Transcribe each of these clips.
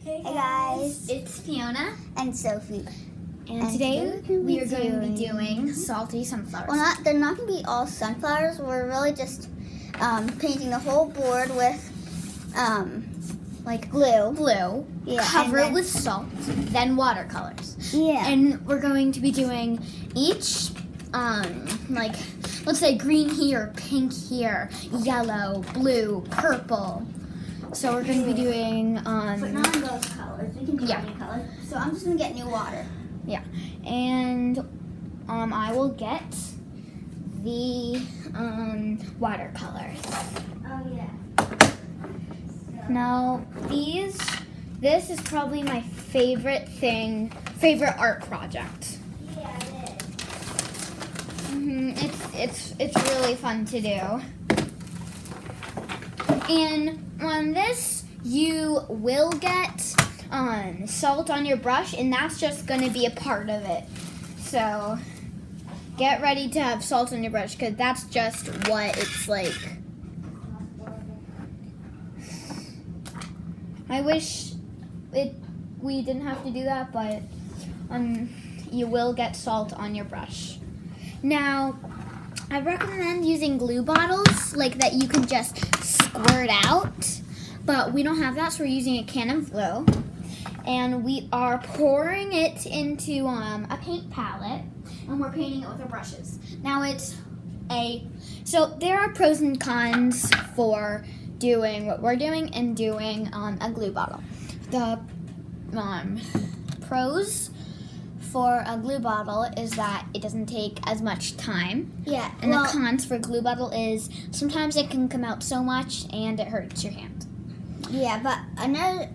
Hey guys, it's Fiona, and Sophie. and today we are going to be doing salty sunflowers. Well, they're not going to be all sunflowers. We're really just painting the whole board with like glue. Yeah, cover it with salt, then watercolors. Yeah. And we're going to be doing each, like, let's say green here, pink here, yellow, blue, purple. So we're going to be doing, but not in those colors. We can do yeah. any color. So I'm just going to get new water. Yeah, and I will get the watercolors. Oh yeah. Now this is probably my favorite art project. Yeah, it is. It's really fun to do. And on this, you will get salt on your brush, and that's just going to be a part of it. So get ready to have salt on your brush, because that's just what it's like. I wish we didn't have to do that, but you will get salt on your brush. Now, I recommend using glue bottles like that you can just squirt out, but we don't have that, so we're using a can of glue. And we are pouring it into a paint palette, and we're painting it with our brushes. Now so there are pros and cons for doing what we're doing and doing a glue bottle. The pros for a glue bottle is that it doesn't take as much time. Yeah. And the cons for glue bottle is sometimes it can come out so much and it hurts your hand. Yeah, but another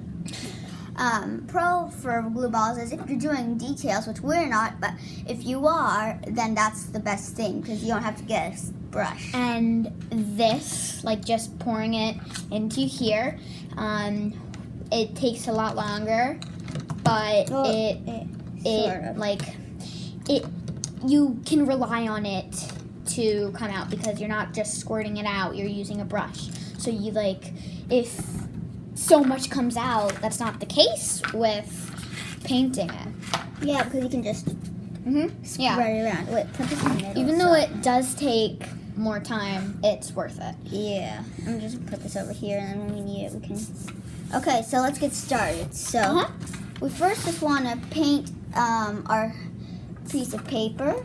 pro for glue balls is if you're doing details, which we're not, but if you are, then that's the best thing because you don't have to get a brush. And this, like just pouring it into here, it takes a lot longer, but you can rely on it to come out because you're not just squirting it out, you're using a brush. So if so much comes out, that's not the case with painting it. Yeah, because you can just spread it around. Wait, put this in the middle. Even though it does take more time, it's worth it. Yeah, I'm just gonna put this over here, and then when we need it, we can. Okay, so let's get started. So we first just want to paint our piece of paper,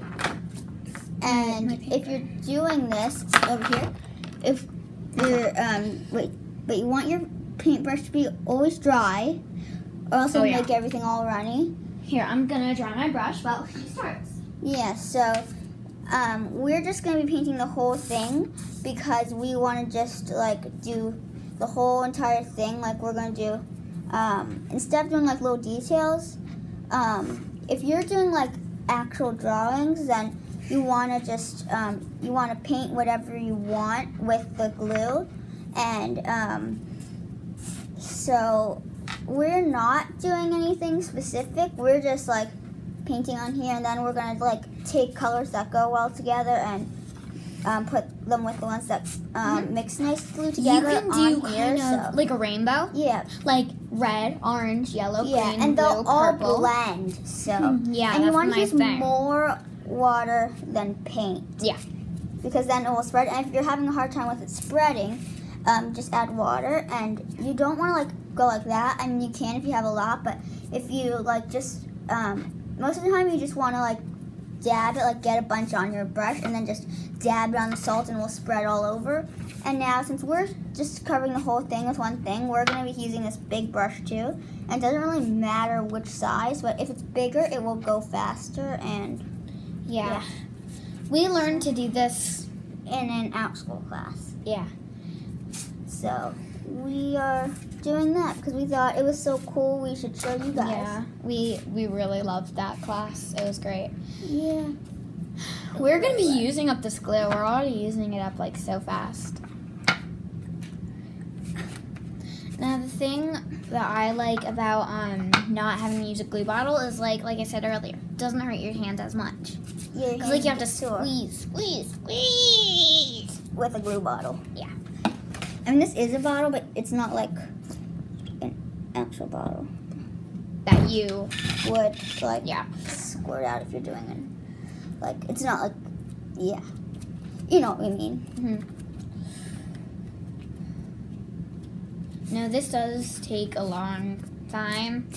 and if you're doing this over here, if you're but you want your paintbrush to be always dry, or else it'll make everything all runny. Here, I'm gonna dry my brush while she starts. Yeah, so we're just gonna be painting the whole thing because we want to just like do the whole entire thing. Like we're gonna do instead of doing like little details. If you're doing like actual drawings, then you want to just you want to paint whatever you want with the glue, and so we're not doing anything specific. We're just like painting on here, and then we're gonna like take colors that go well together and put them with the ones that mix nicely together. You can do kind of like a rainbow. Yeah, like red, orange, yellow, green, and they'll blue, all purple. blend. So and you want to use more water than paint. Yeah, because then it will spread. And if you're having a hard time with it spreading, just add water. And you don't want to like go like that. I mean, you can if you have a lot, but if you like just most of the time you just want to like dab it, like get a bunch on your brush and then just dab it on the salt and it will spread all over. And now since we're just covering the whole thing with one thing, we're going to be using this big brush too. And it doesn't really matter which size, but if it's bigger, it will go faster. And yeah. We learned to do this in an out school class. Yeah. So we are doing that because we thought it was so cool. We should show you guys. Yeah, we really loved that class. It was great. Yeah. We're gonna be using up this glue. We're already using it up like so fast. Now the thing that I like about not having to use a glue bottle is like I said earlier, it doesn't hurt your hand as much. Yeah. Because like you have to squeeze with a glue bottle. Yeah. I mean, this is a bottle, but it's not like an actual bottle that you would like yeah. squirt out if you're doing it. Like it's not like yeah, you know what I mean. Now this does take a long time.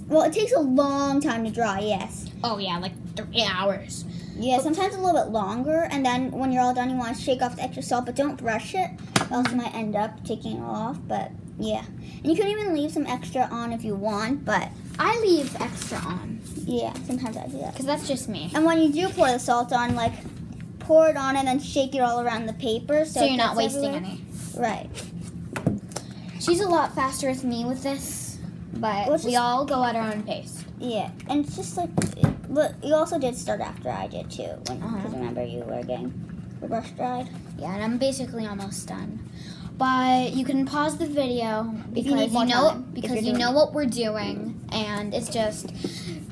Well, it takes a long time to dry. Yes. Oh yeah, like 3 hours. Yeah, sometimes a little bit longer, and then when you're all done, you want to shake off the extra salt, but don't brush it, else you might end up taking it off. But yeah, and you can even leave some extra on if you want. But I leave extra on yeah, sometimes I do that. because that's just me. And when you do pour the salt on, like pour it on and then shake it all around the paper, So it you're not gets wasting everywhere. any. Right. She's a lot faster with me with this, but Well, it's we just- all go at our own pace. Yeah, and it's just like, but you also did start after I did too, because remember you were getting your brush dried. Yeah, and I'm basically almost done. But you can pause the video If because you need more know time, if because you're you doing know it. what we're doing, and it's just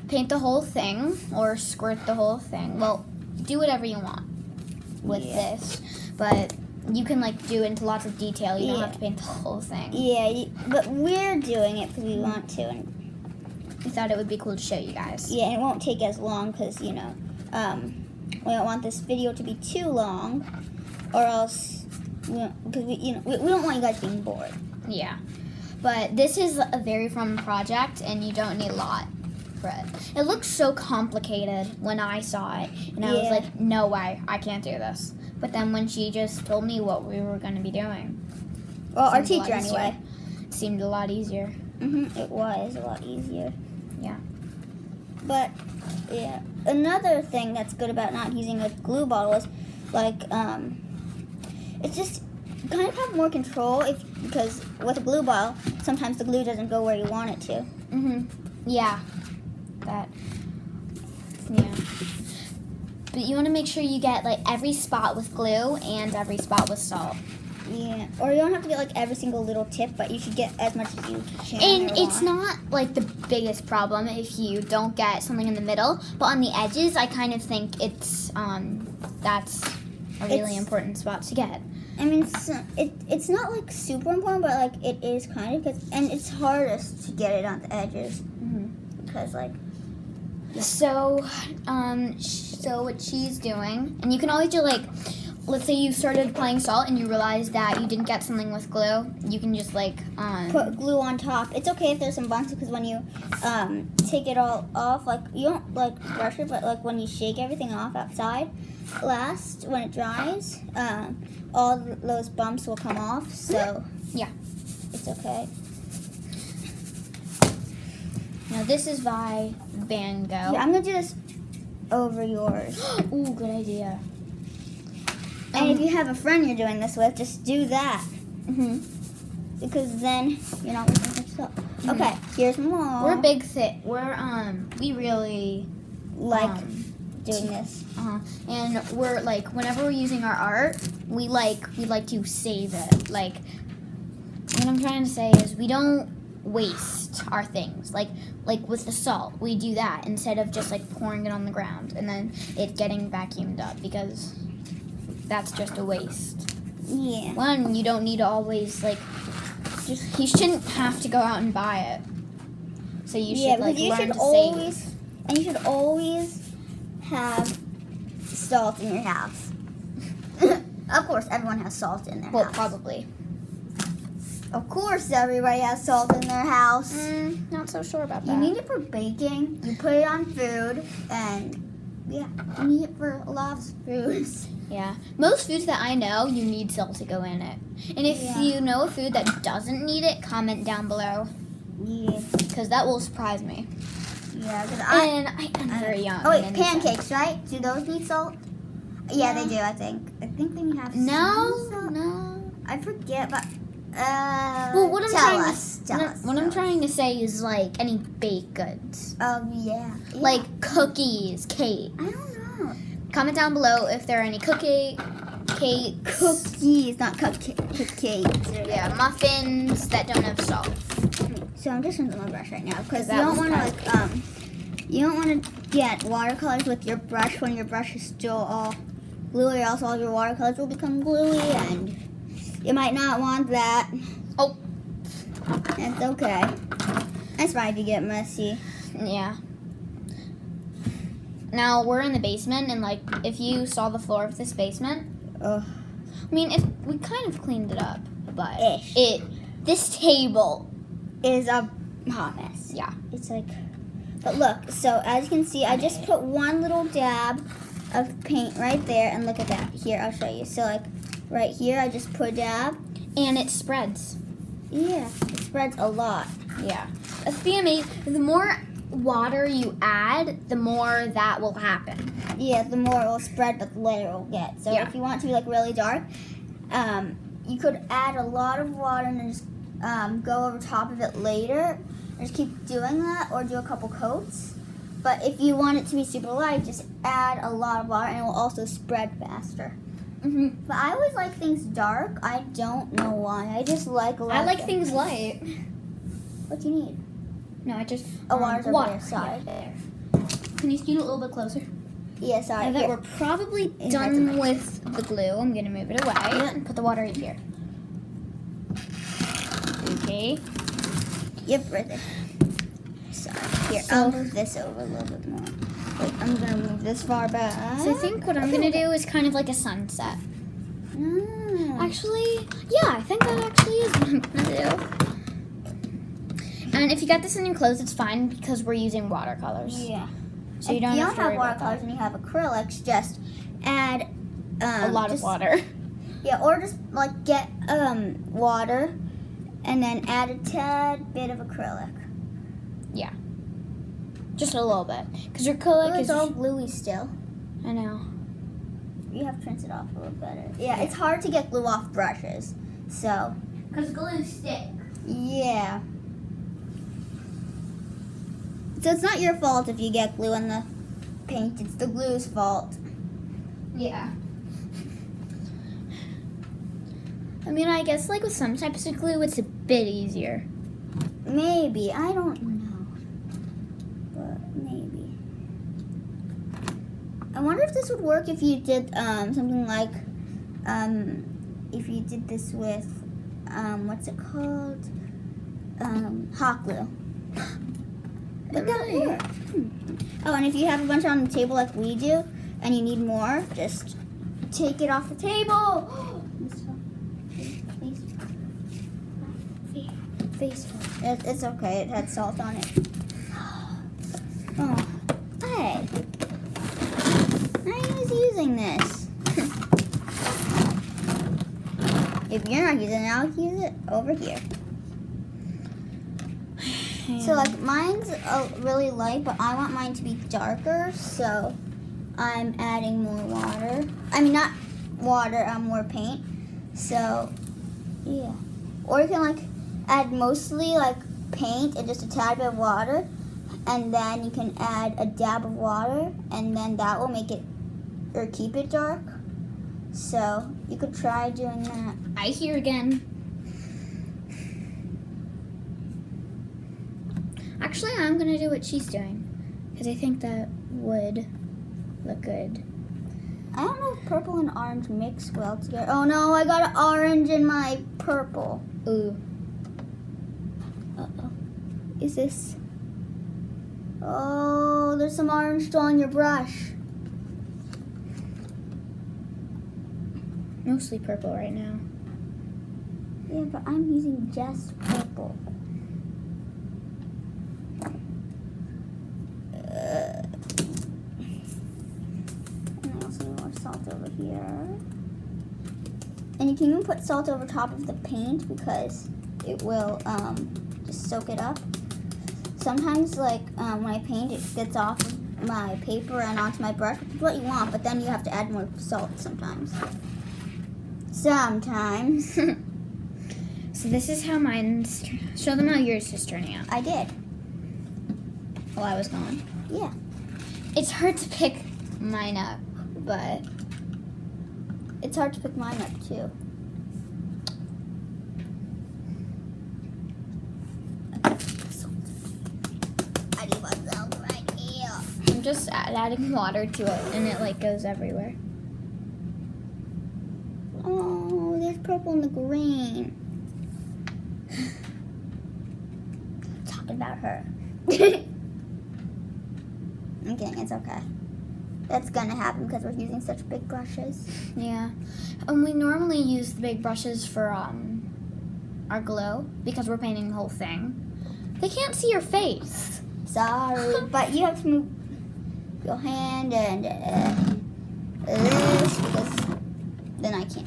paint the whole thing or squirt the whole thing. Well, do whatever you want with Yeah. this, but you can like do it into lots of detail. You don't Yeah. have to paint the whole thing. Yeah, but we're doing it because we want to, and We thought it would be cool to show you guys. yeah, it won't take as long because we don't want this video to be too long, or else because we don't want you guys being bored. Yeah. But this is a very fun project, and you don't need a lot for it. It looks so complicated when I saw it, and I was Yeah. like, no way, I can't do this. But then when she just told me what we were going to be doing, Well, our seemed a lot teacher easier. anyway. It seemed a lot easier. It was a lot easier. Yeah. But yeah, another thing that's good about not using a glue bottle is like it's just kind of have more control because with a glue bottle sometimes the glue doesn't go where you want it to. Yeah. That. Yeah. But you want to make sure you get like every spot with glue and every spot with salt. Yeah, or you don't have to get like every single little tip, but you should get as much as you can. And or it's want. not like the biggest problem if you don't get something in the middle, but on the edges, I kind of think it's that's a really It's- important spot to get. I mean, it's not like super important, but like it is kind of and it's hardest to get it on the edges because like So, so what she's doing, and you can always do like, let's say you started applying salt and you realized that you didn't get something with glue, you can just like put glue on top. It's okay if there's some bumps because when you take it all off, like you don't like brush it, but like when you shake everything off outside, last when it dries, all those bumps will come off. So Yeah. it's okay. Now this is by Van Gogh. Yeah, I'm gonna do this over yours. Ooh, good idea. And if you have a friend you're doing this with, just do that because then you're not wasting much salt. Okay, here's more. We're big thick. We really like doing this. And we're like, whenever we're using our art, we like to save it. Like, what I'm trying to say is we don't waste our things. Like with the salt, we do that instead of just like pouring it on the ground and then it getting vacuumed up because that's just a waste. Yeah. One, you don't need to always like, just you shouldn't have to go out and buy it. So you should like because you learn should to always, save. and you should always have salt in your house. Of course, everyone has salt in their Well, house. probably. Of course, everybody has salt in their house. Not so sure about You that. need it for baking. You put it on food, and yeah, you need it for a lot of foods. Yeah. Most foods that I know, you need salt to go in it. And if Yeah. you know a food that doesn't need it, comment down below. Yeah, Because that will surprise me. yeah. Because And I'm very young. Oh wait, and pancakes, right? Do those need salt? Yeah, No. they do. I think they have some No, salt. no. I forget, but Well, what I'm tell trying us. to Tell what, us. what I'm tell us. trying to say is like any baked goods, Oh yeah. like cookies, cake. I don't know. Comment down below if there are any cakes, Cookies, not cupcakes. yeah, muffins that don't have salt. So I'm just using my brush right now because you That don't was want to you don't want to get watercolors with your brush when your brush is still all gluey, or else all your watercolors will become gluey, and you might not want that. Oh. It's okay. That's fine if you get messy. Yeah. Now we're in the basement, and like, if you saw the floor of this basement, Ugh. I mean, we kind of cleaned it up, but Ish. this table, Is a hot mess. yeah. It's like, but look, so as you can see, I just put one little dab of paint right there, and look at that. Here, I'll show you. So like, right here, I just put a dab. And it spreads. Yeah, it spreads a lot. Yeah. That's the amazing. The more water you add, the more that will happen. Yeah, the more it will spread, but the lighter it will get. So Yeah. if you want it to be like really dark, you could add a lot of water and then just go over top of it later. And just keep doing that, or do a couple coats. But if you want it to be super light, just add a lot of water, and it will also spread faster. Mm-hmm. But I always like things dark. I don't know why. I just like a lot. I of like things light. What do you need? No, I just Water's over water. there, sorry. Yeah, there. Can you scoot a little bit closer? Yeah, sorry. Now that Here. we're probably It done has a with the glue, I'm gonna move it away and put the water right here. Okay. Yep, right there. Sorry. Here, So- I'll move this over a little bit more. Wait, I'm gonna move this far back. So I think what I'm gonna do is kind of like a sunset. Mm. Actually, yeah, I think that actually is what I'm gonna do. And if you got this in your clothes, it's fine because we're using watercolors. Yeah. So you if don't you have don't to worry have about watercolors and you have acrylics, just add a lot just- of water. Yeah, or just like get water and then add a tad bit of acrylic. Just a little bit. Because acrylic Ooh, is... it's all gluey still. I know. You have to rinse it off a little better. Yeah, it's hard to get glue off brushes. So, Because glue sticks. yeah. So it's not your fault if you get glue on the paint. It's the glue's fault. Yeah. I mean, I guess like with some types of glue, it's a bit easier. Maybe. I don't know. But maybe. I wonder if this would work if you did something like if you did this with what's it called? Hot glue. Would that Really? work? Oh, and if you have a bunch on the table like we do and you need more, just take it off the table. Face. It's okay. It had salt on it. Oh, hey. I was using this. If you're not using it, I'll use it over here. So, like, mine's really light, but I want mine to be darker, so I'm adding more water. I mean, not water, more paint. So, yeah. Or you can, like, add mostly, like, paint and just a tad bit of water, and then you can add a dab of water, and then that will make it, or keep it dark. So, you could try doing that. I hear again. Actually, I'm gonna do what she's doing because I think that would look good. I don't know if purple and orange mix well together. Oh no, I got an orange in my purple. Ooh. Uh-oh. Is this? Oh, there's some orange still on your brush. Mostly purple right now. Yeah, but I'm using just purple. And I also need more salt over here. And you can even put salt over top of the paint because it will just soak it up. Sometimes, like, when I paint, it gets off of my paper and onto my brush, which is what you want, but then you have to add more salt sometimes. Sometimes. So this is how mine's. Show them how yours is turning out. I did. While I was gone. Yeah. It's hard to pick mine up, but It's hard to pick mine up, too. I need myself right here. I'm just adding water to it, and it like goes everywhere. Oh, there's purple and the green. talking about her. I'm kidding, it's okay. That's gonna happen because we're using such big brushes. Yeah. And we normally use the big brushes for our glue because we're painting the whole thing. They can't see your face. Sorry, but you have to move your hand and this because then I can't.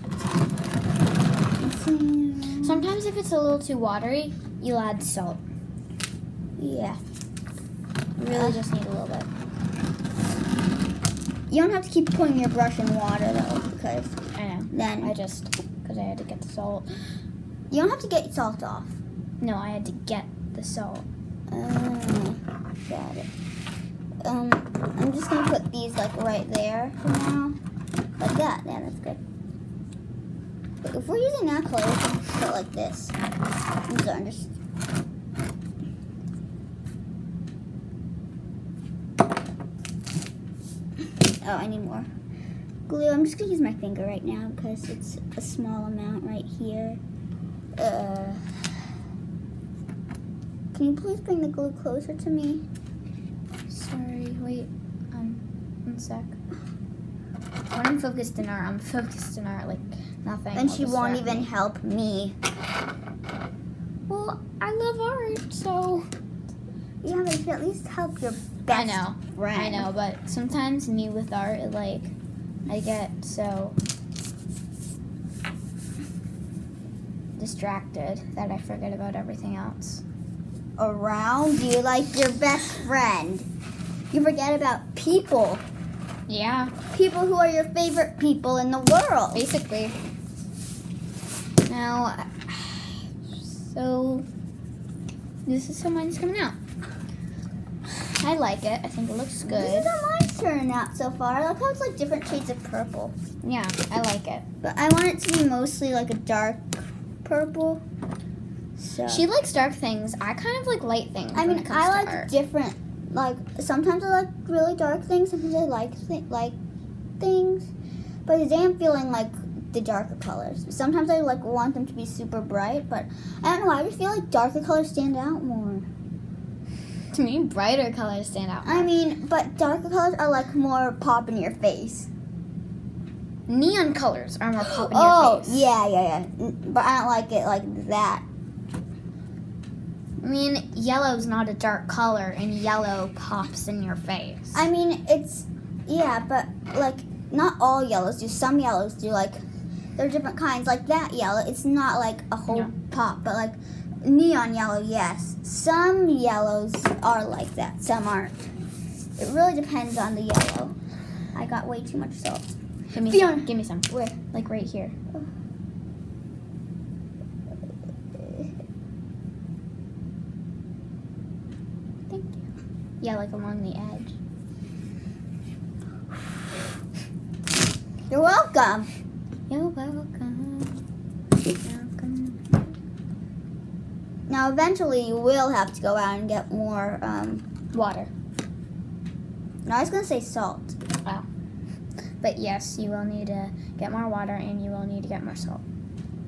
Sometimes if it's a little too watery, you'll add salt. Yeah. You really just need a little bit. You don't have to keep putting your brush in water though, because I know. then Because I had to get the salt. you don't have to get salt off. No, I had to get the salt. Got it. I'm just gonna put these like right there for now, like that. Yeah, that's good. But if we're using that color, we can put it like this. I'm sorry, just. Oh, I need more glue. I'm just gonna use my finger right now because it's a small amount right here. Can you please bring the glue closer to me? Sorry, wait. 1 sec. When I'm focused in art, like nothing. And will she won't distract even me. help me. Well, I love art, so. Yeah, but you can at least help your best I know. friend. I know, but sometimes me with art, I get so distracted that I forget about everything else. Around you like your best friend. You forget about people. Yeah, People who are your favorite people in the world. basically. Now, so this is how mine's coming out. I like it. I think it looks This good. is how mine's turning out so far. I like how it's like different shades of purple. Yeah, I like it. But I want it to be mostly like a dark purple. So She likes dark things. I kind of like light things. I when mean, it comes I to like art. different. Like sometimes I like really dark things. Sometimes I like things. But today I'm feeling like the darker colors. Sometimes I like want them to be super bright, but I don't know. I just feel like darker colors stand out more. To me, brighter colors stand out. I mean, but darker colors are like more pop in your face. Neon colors are more pop in Oh, your face. yeah. But I don't like it like that. I mean, yellow's not a dark color, and yellow pops in your face. I mean, but like not all yellows do. Some yellows do. Like there are different kinds. Like that yellow, it's not like a whole Yeah. pop, but like neon yellow, yes. Some yellows are like that. Some aren't. It really depends on the yellow. I got way too much salt. Give me Fiona. some. Give me some. Where? Like right here. Thank you. Yeah, like along the edge. You're welcome. You're welcome. Welcome. Now, eventually, you will have to go out and get more. Water. No, I was gonna say salt. But yes, you will need to get more water, and you will need to get more salt.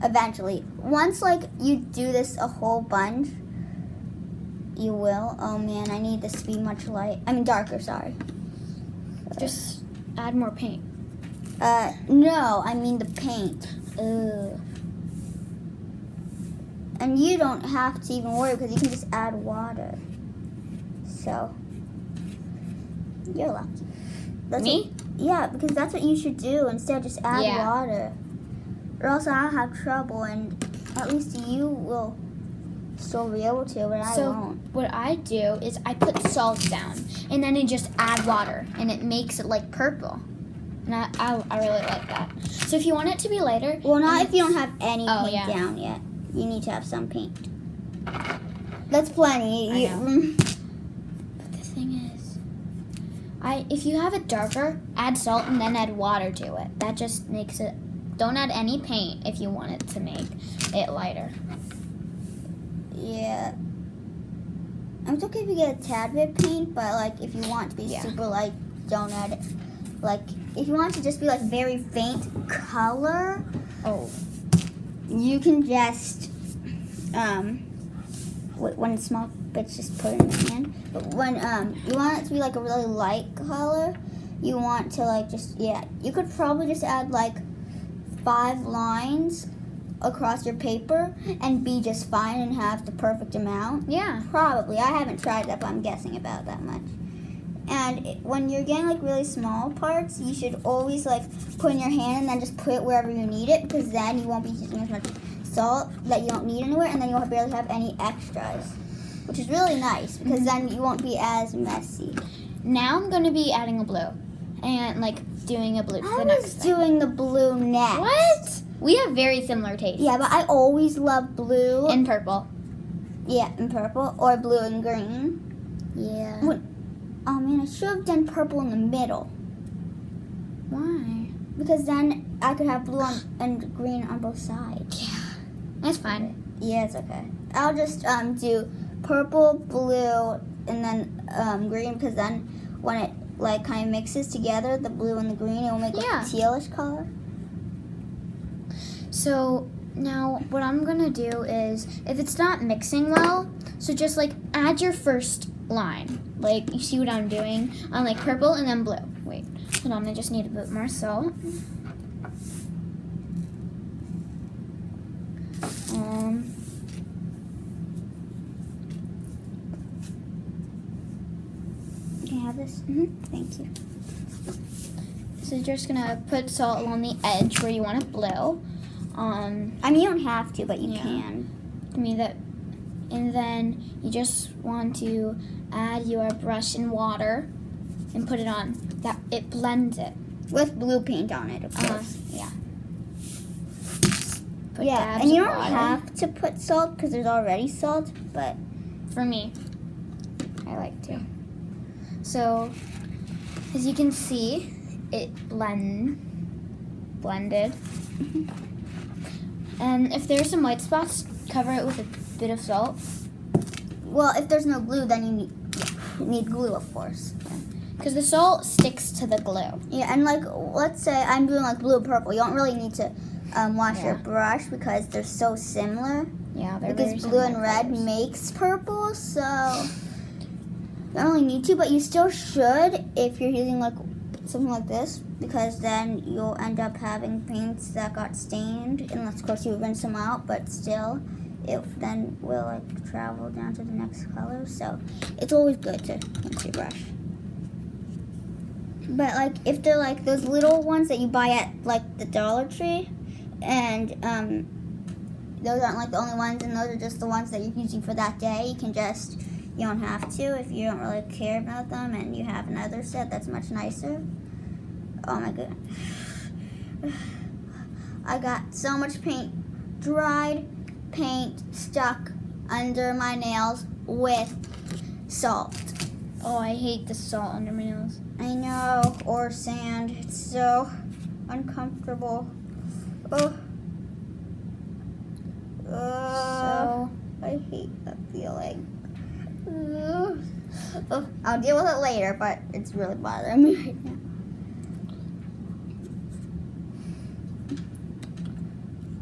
Eventually, once like you do this a whole bunch, you will. Oh man, I need this to be much darker. Sorry. Just add more paint. No, I mean the paint. Ugh. And you don't have to even worry because you can just add water. So, you're lucky. That's Me? Yeah, because that's what you should do. Instead, just add Yeah. water. Or else I'll have trouble, and at least you will still be able to, but I So won't. what I do is I put salt down, and then I just add water, and it makes it like purple. And I really like that. So if you want it to be lighter, Well, not and if you don't have any Oh, paint yeah. down yet. You need to have some paint. That's plenty. I know. But the thing is, if you have it darker, add salt and then add water to it. That just makes it. Don't add any paint if you want it to make it lighter. Yeah. It's okay if you get a tad bit of paint, but like if you want it to be Yeah. super light, don't add it. Like if you want it to just be like very faint color, Oh. you can just when it's small bits, just put it in your hand. But when you want it to be like a really light color, you want to like you could probably just add like 5 lines across your paper and be just fine and have the perfect amount. Yeah. Probably. I haven't tried that, but I'm guessing about that much. And when you're getting like really small parts, you should always like put in your hand and then just put it wherever you need it, because then you won't be using as much salt that you don't need anywhere, and then you'll barely have any extras, which is really nice because then you won't be as messy. Now I'm going to be adding a blue and like doing a blue for the I next was thing. doing the blue next. What? We have very similar tastes. Yeah, but I always love blue. And purple. Yeah, and purple or blue and green. Yeah. What? Oh man, I should have done purple in the middle, Why? because then I could have blue and green on both sides. Yeah. That's fine. Yeah, it's okay. I'll just do purple, blue, and then green, because then when it like kind of mixes together, the blue and the green, it will make like Yeah. a tealish color. So now what I'm going to do is, if it's not mixing well, so just like add your first line. Like, you see what I'm doing? On like purple and then blue. Wait, hold on, I just need a bit more salt. Can I have this? Thank you. So you're just gonna put salt along the edge where you want it blue. I mean, you don't have to, but you Yeah. can. And then you just want to add your brush in water and put it on. That it blends it. With blue paint on it, of Uh-huh. course. Yeah. Put Yeah, dabs and you of don't water. have to put salt because there's already salt, but For me, I like to. So, as you can see, it blended. And if there's some white spots, cover it with a bit of salt. well, if there's no glue, then you need glue, of course. Because the salt sticks to the glue. Yeah, and like, let's say I'm doing like blue and purple. You don't really need to wash your Yeah. brush because they're so similar. Yeah, they're Because very blue and similar red colors. makes purple, so you don't really need to, but you still should if you're using like something like this, because then you'll end up having paints that got stained, unless of course you rinse them out, but still it then will like travel down to the next color, so it's always good to rinse your brush. But like if they're like those little ones that you buy at like the Dollar Tree, and those aren't like the only ones, and those are just the ones that you're using for that day, you don't have to if you don't really care about them and you have another set that's much nicer. Oh my god. I got so much paint, dried paint stuck under my nails with salt. Oh, I hate the salt under my nails. I know, or sand. It's so uncomfortable. Oh. So, I hate that feeling. Oh, I'll deal with it later, but it's really bothering me right now.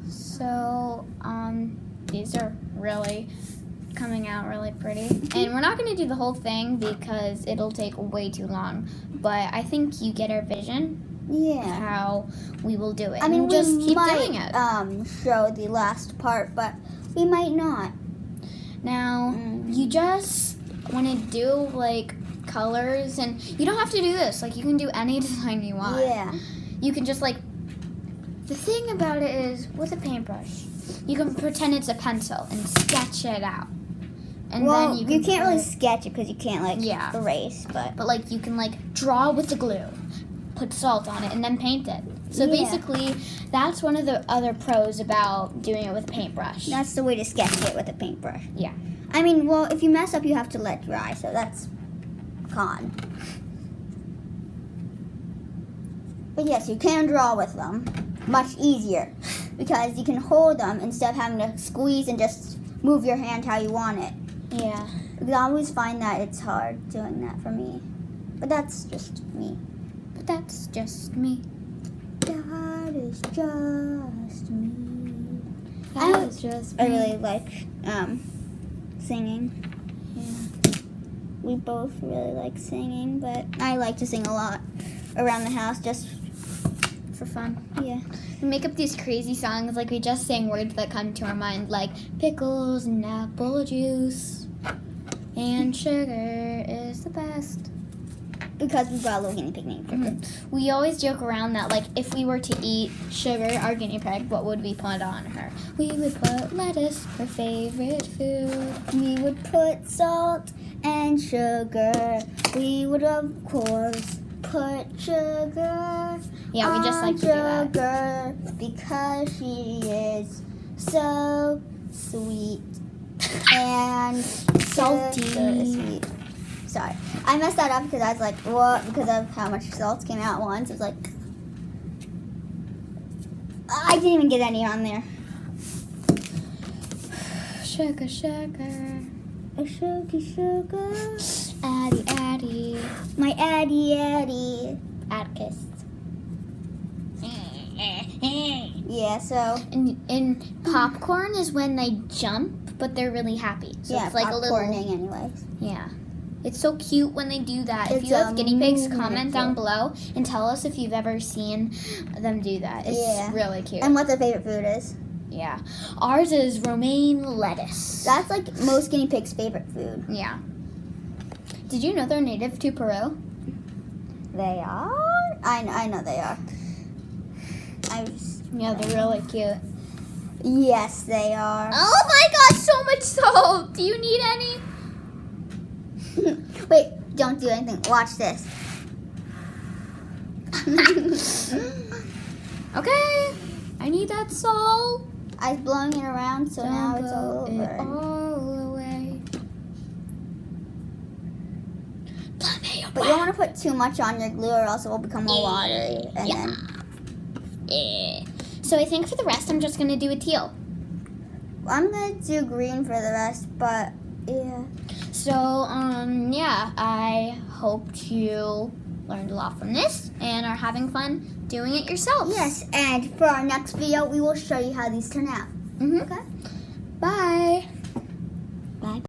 So, these are really coming out really pretty. And we're not going to do the whole thing because it'll take way too long. But I think you get our vision Yeah. how we will do it. I mean, And just we keep might doing it. show the last part, but we might not. Now, you just want to do like colors, and you don't have to do this. Like, you can do any design you want. Yeah. You can just like, the thing about it is with a paintbrush, you can pretend it's a pencil and sketch it out. And Well, then you can't really put- sketch it because you can't like Yeah. erase, but But like, you can like draw with the glue, put salt on it, and then paint it. So Yeah. basically, that's one of the other pros about doing it with a paintbrush. that's the way to sketch it with a paintbrush. Yeah. I mean, well, if you mess up, you have to let dry, so that's con. But yes, you can draw with them. Much easier. Because you can hold them instead of having to squeeze and just move your hand how you want it. Yeah. Because I always find that it's hard doing that for me. But that's just me. But that's just me. That is just me. That is just I me. really like singing. We both really like singing, but I like to sing a lot around the house just For fun. yeah. We make up these crazy songs, like we just sang words that come to our mind, like pickles and apple juice. And sugar is the best. Because we brought a little guinea pig named Sugar. We always joke around that, like, if we were to eat Sugar, our guinea pig, what would we put on her? We would put lettuce, her favorite food. We would put salt and sugar. We would, of course, put sugar. Yeah, we just like to do that. sugar because she is so sweet and Salty. sugar is sweet. Sorry, I messed that up because I was like, what? Because of how much salt came out at once. It was like, I didn't even get any on there. Sugar, sugar. A sugar. Addie, Addie. My Addie. Atticus. Yeah, so And popcorn is when they jump, but they're really happy. So yeah, it's like a little. popcorning anyways. Yeah. It's so cute when they do that. If It's you have guinea pigs, amazing. comment down below and tell us if you've ever seen them do that. It's Yeah. really cute. And what their favorite food is. Yeah. Ours is romaine lettuce. That's like most guinea pigs' favorite food. Yeah. Did you know they're native to Peru? They are? I know they are. Yeah, they're really cute. Yes, they are. Oh my god, so much salt! Do you need any? Wait, don't do anything. Watch this. Okay. I need that salt. I was blowing it around, so now it's all Blow it over. all away. But you don't want to put too much on your glue or else it will become all watery. And then So I think for the rest, I'm just going to do a teal. I'm going to do green for the rest, but yeah. So, yeah, I hope you learned a lot from this and are having fun doing it yourself. Yes, and for our next video, we will show you how these turn out. Mm-hmm. Okay? Bye.